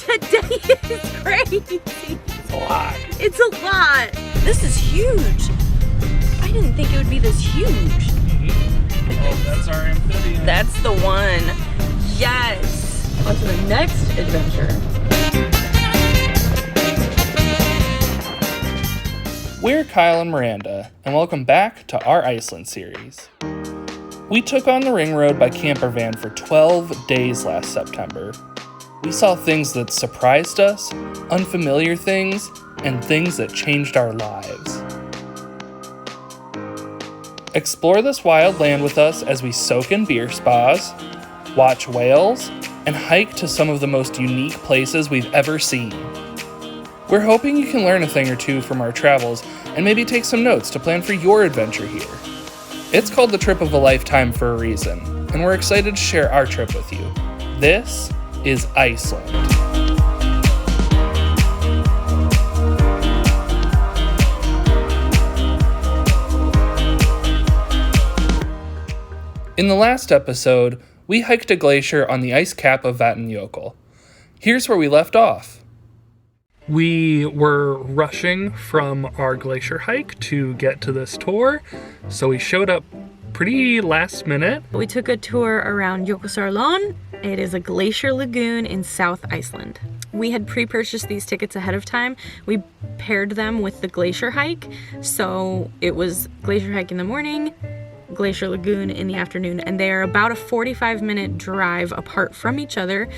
Today is crazy. It's a lot. It's a lot. This is huge. I didn't think it would be this huge. Oh, that's our amphibian. That's the one. Yes. On to the next adventure. We're Kyle and Miranda, and welcome back to our Iceland series. We took on the ring road by campervan for 12 days last September. We saw things that surprised us, unfamiliar things, and things that changed our lives. Explore this wild land with us as we soak in beer spas, watch whales, and hike to some of the most unique places we've ever seen. We're hoping you can learn a thing or two from our travels and maybe take some notes to plan for your adventure here. It's called the trip of a lifetime for a reason, and we're excited to share our trip with you. This is Iceland. In the last episode, we hiked a glacier on the ice cap of Vatnajökull. Here's where we left off. We were rushing from our glacier hike to get to this tour, so we showed up pretty last minute. We took a tour around Jökulsárlón. It is a glacier lagoon in South Iceland. We had pre-purchased these tickets ahead of time. We paired them with the glacier hike, so it was glacier hike in the morning, Glacier Lagoon in the afternoon, and they are about a 45-minute drive apart from each other.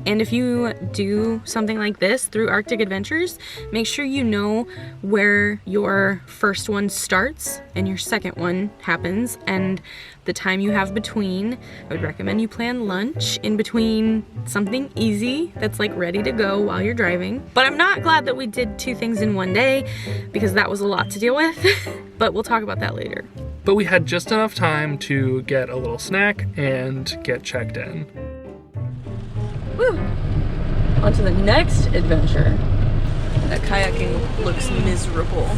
And if you do something like this through Arctic Adventures, make sure you know where your first one starts and your second one happens and the time you have between. I would recommend you plan lunch in between, something easy that's like ready to go while you're driving. But I'm not glad that we did two things in one day because that was a lot to deal with, but we'll talk about that later. But we had just enough time to get a little snack and get checked in. Woo! On to the next adventure. That kayaking looks miserable.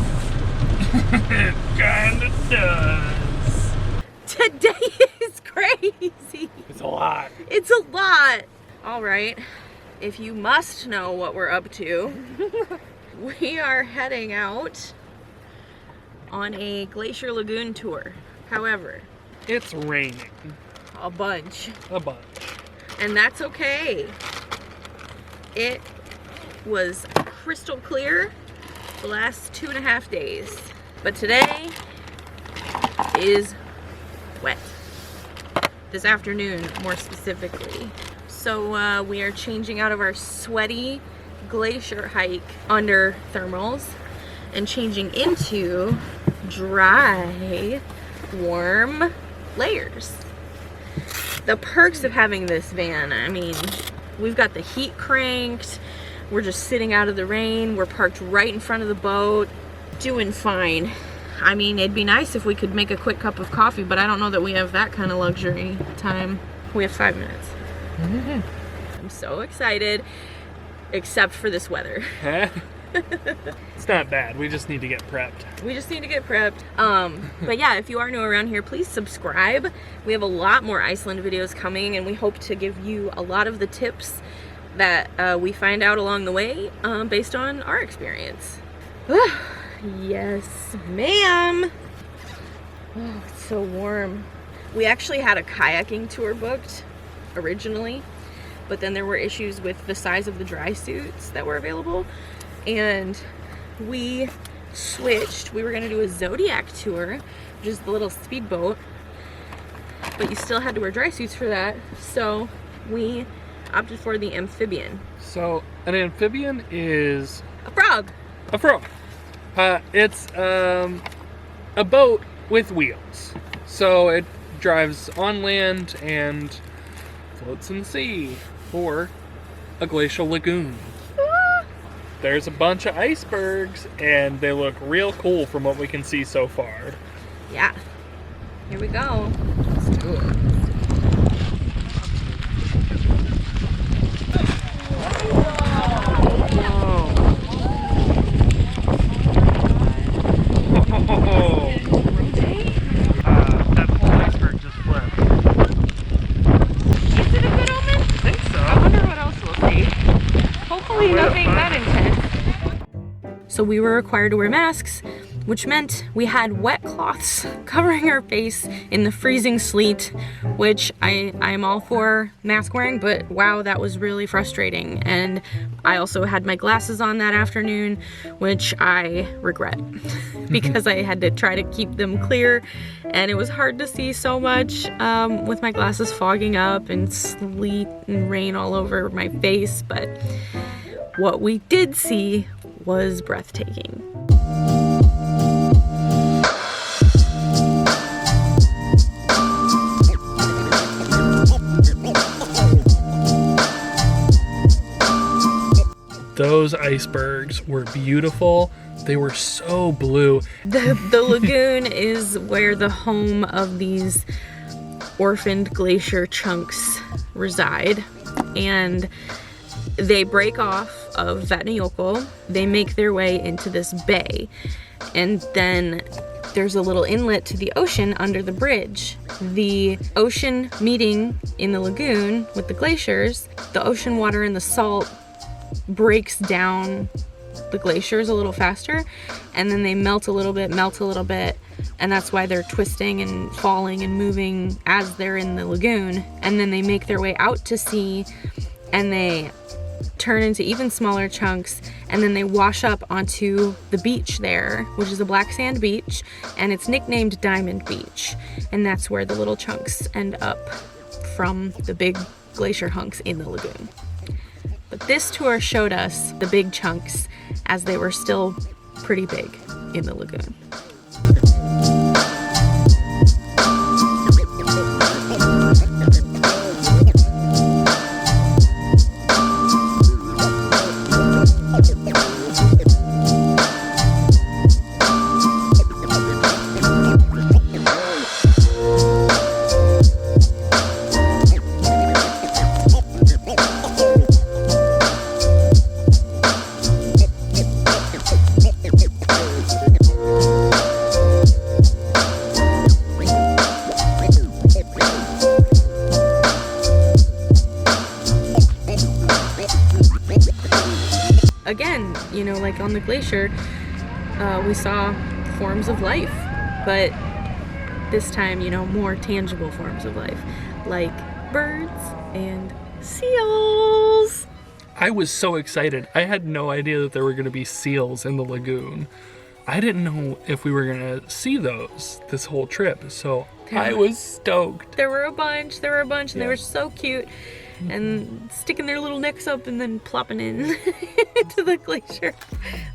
It kinda does. Today is crazy. It's a lot. It's a lot. All right, if you must know what we're up to, we are heading out on a Glacier Lagoon tour. However, It's raining. a bunch. And that's okay. It was crystal clear the last 2.5 days. But today is wet. This afternoon, more specifically. So we are changing out of our sweaty glacier hike under thermals and changing into dry, warm layers. The perks of having this van, I mean, we've got the heat cranked, we're just sitting out of the rain, we're parked right in front of the boat, doing fine. I mean, it'd be nice if we could make a quick cup of coffee, but I don't know that we have that kind of luxury time. We have 5 minutes. Mm-hmm. I'm so excited, except for this weather. It's not bad. We just need to get prepped. But yeah, if you are new around here, please subscribe. We have a lot more Iceland videos coming, and we hope to give you a lot of the tips that we find out along the way based on our experience. Yes, ma'am. Oh, it's so warm. We actually had a kayaking tour booked originally, but then there were issues with the size of the dry suits that were available, and we switched. We were going to do a Zodiac tour, which is the little speedboat, but you still had to wear dry suits for that, so we opted for the amphibian. So an amphibian is A frog. a frog. It's a boat with wheels. So it drives on land and floats in the sea, or a glacial lagoon. There's a bunch of icebergs, and they look real cool from what we can see so far. Yeah. Here we go. Let's do it. That whole iceberg just flipped. Is it a good omen? I think so. I wonder what else we'll see. Hopefully nothing that intense. So we were required to wear masks, which meant we had wet cloths covering our face in the freezing sleet, which I'm all for mask wearing, but wow, that was really frustrating. And I also had my glasses on that afternoon, which I regret because I had to try to keep them clear, and it was hard to see so much with my glasses fogging up and sleet and rain all over my face, but what we did see was breathtaking. Those icebergs were beautiful. They were so blue. The lagoon is where the home of these orphaned glacier chunks reside, and they break off of Vatnajökull. They make their way into this bay, and then there's a little inlet to the ocean under the bridge. The ocean meeting in the lagoon with the glaciers, the ocean water and the salt breaks down the glaciers a little faster, and then they melt a little bit, and that's why they're twisting and falling and moving as they're in the lagoon. And then they make their way out to sea, and they turn into even smaller chunks, and then they wash up onto the beach there, which is a black sand beach, and it's nicknamed Diamond Beach, and that's where the little chunks end up from the big glacier hunks in the lagoon. But this tour showed us the big chunks as they were still pretty big in the lagoon. Again, you know, like on the glacier, we saw forms of life, but this time, you know, more tangible forms of life, like birds and seals. I was so excited. I had no idea that there were going to be seals in the lagoon. I didn't know if we were going to see those this whole trip, so I was stoked. There were a bunch, and they were so cute. And sticking their little necks up and then plopping in into the glacier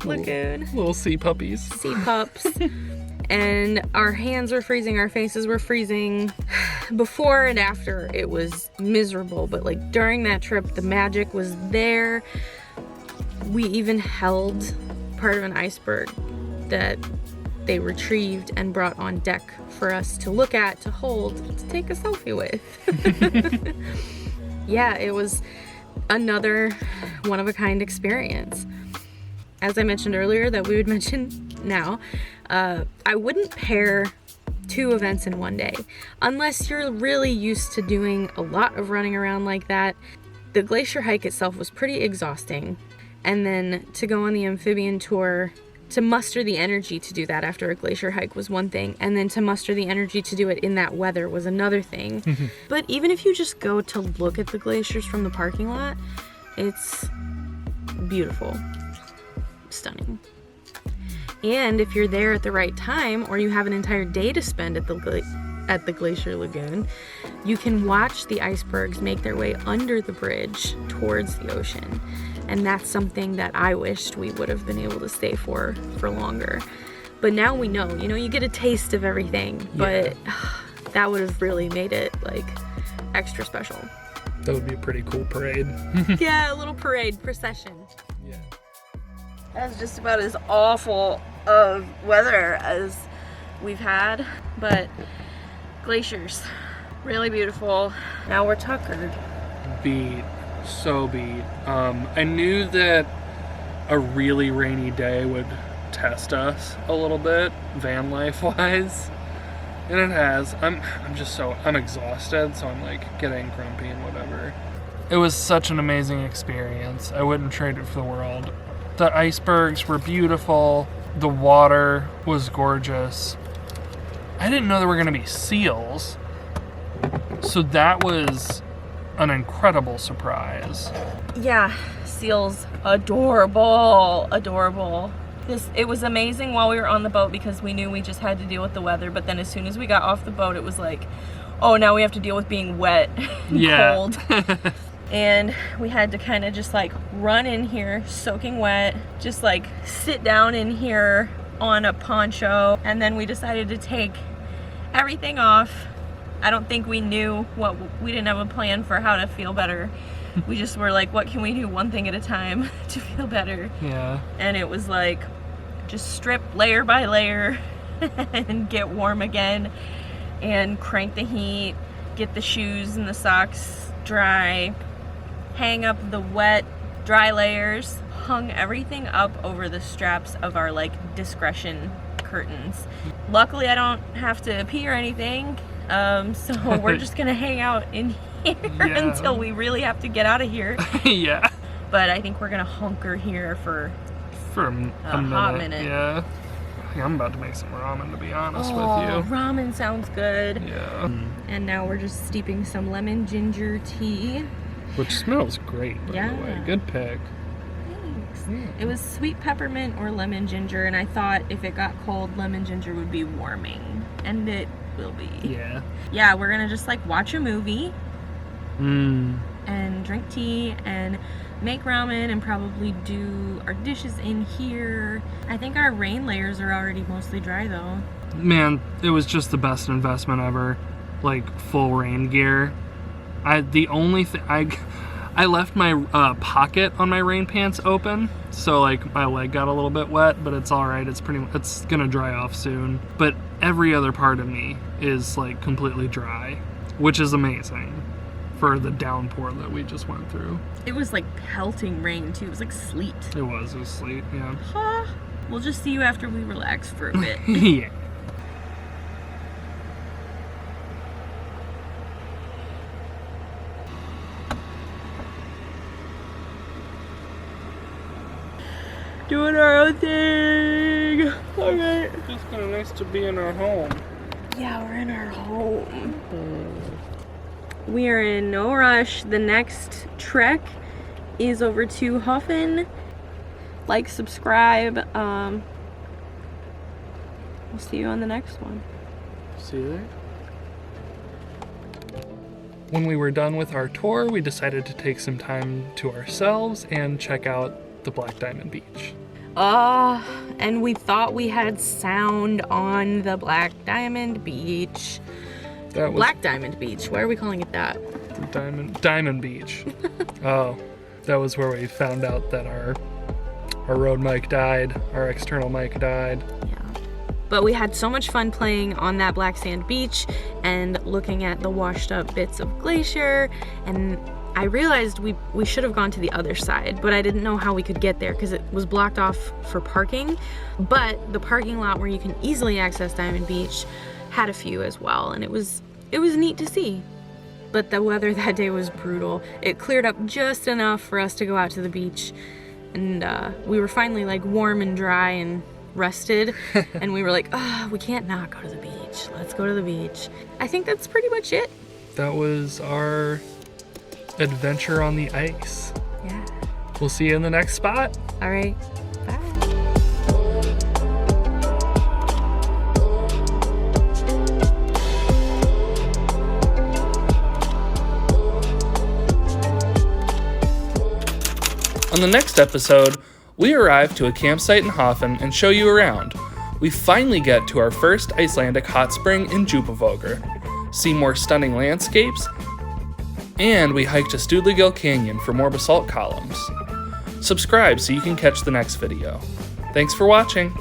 lagoon. Little sea puppies. Sea pups. And our hands were freezing, our faces were freezing. Before and after, it was miserable, but like during that trip, the magic was there. We even held part of an iceberg that they retrieved and brought on deck for us to look at, to hold, to take a selfie with. Yeah, it was another one-of-a-kind experience. As I mentioned earlier, that we would mention now, I wouldn't pair two events in one day. Unless you're really used to doing a lot of running around like that. The glacier hike itself was pretty exhausting. And then to go on the amphibian tour, to muster the energy to do that after a glacier hike was one thing, and then to muster the energy to do it in that weather was another thing. But even if you just go to look at the glaciers from the parking lot, it's beautiful, stunning. And if you're there at the right time, or you have an entire day to spend at the Glacier Lagoon, you can watch the icebergs make their way under the bridge towards the ocean. And that's something that I wished we would have been able to stay for longer. But now we know, you know, you get a taste of everything, but that would have really made it like extra special. That would be a pretty cool parade. Yeah, a little parade procession. Yeah. That was just about as awful of weather as we've had, but glaciers, really beautiful. Now we're tuckered. Beat. So beat. I knew that a really rainy day would test us a little bit, van life wise, and it has. I'm exhausted, so I'm like getting grumpy and whatever. It was such an amazing experience. I wouldn't trade it for the world. The icebergs were beautiful. The water was gorgeous. I didn't know there were going to be seals. So that was an incredible surprise. Yeah, seals, adorable. It was amazing while we were on the boat because we knew we just had to deal with the weather, but then as soon as we got off the boat, it was like, oh, now we have to deal with being wet and cold. And we had to kind of just like run in here soaking wet, just like sit down in here on a poncho, and then we decided to take everything off. I don't think we didn't have a plan for how to feel better. We just were like, what can we do one thing at a time to feel better? Yeah. And it was like, just strip layer by layer and get warm again and crank the heat, get the shoes and the socks dry, hang up the wet, dry layers, hung everything up over the straps of our like discretion curtains. Luckily, I don't have to pee or anything. So we're just gonna hang out in here until we really have to get out of here. Yeah. But I think we're gonna hunker here for a hot minute. Yeah. I'm about to make some ramen, to be honest with you. Ramen sounds good. Yeah. And now we're just steeping some lemon ginger tea. Which smells great, by the way. Good pick. Thanks. It was sweet peppermint or lemon ginger, and I thought if it got cold, lemon ginger would be warming. And it will be. Yeah. Yeah, we're gonna just like watch a movie and drink tea and make ramen and probably do our dishes in here. I think our rain layers are already mostly dry though. Man, it was just the best investment ever. Like full rain gear. The only thing I left my pocket on my rain pants open, so like my leg got a little bit wet, but it's all right. It's gonna dry off soon. But every other part of me is like completely dry, which is amazing for the downpour that we just went through. It was like pelting rain too. It was like sleet. It was sleet, yeah. We'll just see you after we relax for a bit. Yeah. Doing our own thing. Alright. It's kind of nice to be in our home. Yeah, we're in our home. We are in no rush. The next trek is over to Huffin. Like, subscribe. We'll see you on the next one. See you there. When we were done with our tour, we decided to take some time to ourselves and check out the Black Diamond Beach. And we thought we had sound on the Black Diamond Beach. That was Black Diamond Beach. Why are we calling it that? Diamond Beach. Oh, that was where we found out that our Rode mic died. Our external mic died. Yeah. But we had so much fun playing on that black sand beach and looking at the washed up bits of Glacier, and I realized we should have gone to the other side, but I didn't know how we could get there because it was blocked off for parking. But the parking lot where you can easily access Diamond Beach had a few as well, and it was neat to see. But the weather that day was brutal. It cleared up just enough for us to go out to the beach, and we were finally like warm and dry and rested, and we were like, we can't not go to the beach. Let's go to the beach. I think that's pretty much it. That was our adventure on the ice. Yeah. We'll see you in the next spot. All right. Bye. On the next episode, we arrive to a campsite in Hoffen and show you around. We finally get to our first Icelandic hot spring in Djúpivogur, see more stunning landscapes, and we hike to Studlegill Canyon for more basalt columns. Subscribe so you can catch the next video. Thanks for watching!